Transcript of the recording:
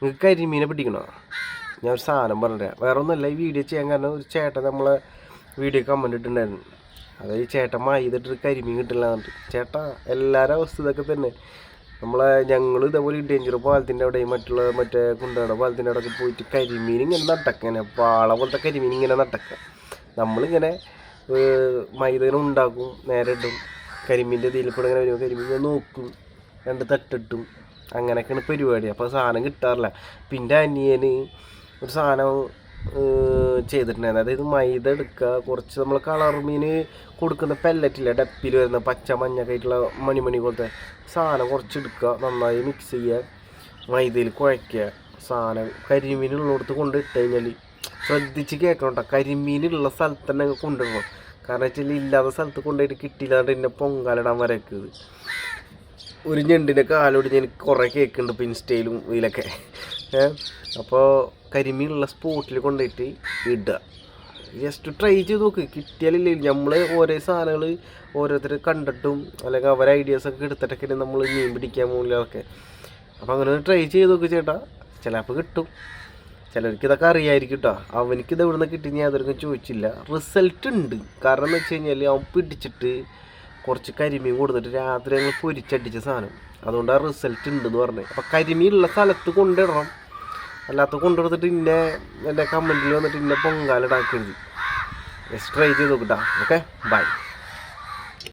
നിങ്ങൾക്ക് കരിമീനെ പിടിക്കണോ? ഞാൻ ഒരു സാധനം പറഞ്ഞില്ല, വേറെ ഒന്നുമല്ല. ഈ വീഡിയോ ചെയ്യാൻ കാരണം ഒരു ചേട്ടൻ നമ്മളെ വീഡിയോ കമൻറ്റ് ഇട്ടിട്ടുണ്ടായിരുന്നു. അതായത് ഈ ചേട്ടൻ മൈദിട്ടിട്ട് കരിമീൻ കിട്ടില്ല എന്നിട്ട്. ചേട്ടാ എല്ലാവരും അവസ്ഥ ഇതൊക്കെ തന്നെ. ഞങ്ങൾ ഇതേപോലെ ഡേഞ്ചർ പാലത്തിൻ്റെ അവിടെയും മറ്റേ കുണ്ടയുടെ പാലത്തിൻ്റെ അവിടെയൊക്കെ പോയിട്ട് കരിമീൻ ഇങ്ങനെ നട്ടക്കനെ പാള പോലത്തെ കരിമീൻ ഇങ്ങനെ നട്ടക്കുക. നമ്മളിങ്ങനെ മൈദനെ ഉണ്ടാക്കും, നേരെ ഇടും, കരിമീൻ്റെ ഇതിൽ കൂടെ ഇങ്ങനെ വരുമ്പോൾ കരിമീൻ നോക്കും, 2 തട്ടിട്ടും അങ്ങനെയൊക്കെയാണ് പരിപാടി. അപ്പോൾ സാധനം കിട്ടാറില്ല. പിന്നെ അനിയന് ഒരു സാധനം ചെയ്തിട്ടുണ്ടായിരുന്നു. അതായത് മൈദ എടുക്കുക, കുറച്ച് നമ്മൾ കളർ മീൻ കൊടുക്കുന്ന പെല്ലറ്റില്ല, ഡപ്പിൽ വരുന്ന പച്ച മഞ്ഞൊക്കെ ആയിട്ടുള്ള മണി പോലത്തെ സാധനം കുറച്ച് എടുക്കുക, നന്നായി മിക്സ് ചെയ്യുക, മൈദയിൽ കുഴയ്ക്കുക. സാധനം കരിമീനുള്ളിടത്ത് കൊണ്ടിട്ട് കഴിഞ്ഞാൽ ശ്രദ്ധിച്ച് കേൾക്കണം കേട്ടോ. കരിമീനുള്ള സ്ഥലത്ത് തന്നെ കൊണ്ടുവരണം. കാരണം വെച്ചാൽ ഇല്ലാത്ത സ്ഥലത്ത് കൊണ്ടുപോയിട്ട് കിട്ടിയില്ലാണ്ട് എന്നെ പൊങ്കാലിടാൻ വരക്കുന്നത്. ഒരു ഞണ്ടിൻ്റെ കാലൊടിഞ്ഞ് എനിക്ക് കുറേ കേൾക്കുന്നുണ്ട് ഇപ്പോൾ ഇൻസ്റ്റയിലും ഇതിലൊക്കെ. അപ്പോൾ കരിമീനുള്ള സ്പോട്ടിൽ കൊണ്ടുപോയിട്ട് ഇടുക. ജസ്റ്റ് ട്രൈ ചെയ്ത് നോക്ക്. കിട്ടിയാലില്ലേ, നമ്മൾ ഓരോ സാധനങ്ങൾ ഓരോരുത്തർ കണ്ടിട്ടും അല്ലെങ്കിൽ അവരെ ഐഡിയാസൊക്കെ എടുത്തിട്ടൊക്കെ നമ്മൾ മീൻ പിടിക്കാൻ പോകുന്നതൊക്കെ. അപ്പോൾ അങ്ങനെ ഒന്ന് ട്രൈ ചെയ്ത് നോക്ക് ചേട്ടാ, ചിലപ്പോൾ കിട്ടും. ചിലർക്ക് ഇതൊക്കെ അറിയായിരിക്കും കേട്ടോ. അവനിക്കിത് എവിടെ നിന്ന് കിട്ടി ഞാൻ അതൊക്കെ ചോദിച്ചില്ല. റിസൾട്ട് ഉണ്ട്. കാരണം എന്ന് വെച്ച് കഴിഞ്ഞാൽ അവൻ പിടിച്ചിട്ട് കുറച്ച് കരിമീൻ കൊടുത്തിട്ട് രാത്രി ഞങ്ങൾ പൊരിച്ചടിച്ച സാധനം, അതുകൊണ്ട് ആ റിസൾട്ട് ഉണ്ടെന്ന് പറഞ്ഞു. അപ്പോൾ കരിമീനുള്ള സ്ഥലത്ത് കൊണ്ടിടണം, അല്ലാത്ത കൊണ്ടുകൊടുത്തിട്ട് എൻ്റെ കമൻറ്റിൽ വന്നിട്ട് പൊങ്കാലിടാക്കരുത്. ജസ്റ്റ് ട്രൈ ചെയ്ത് നോക്കട്ടാ. Okay, by.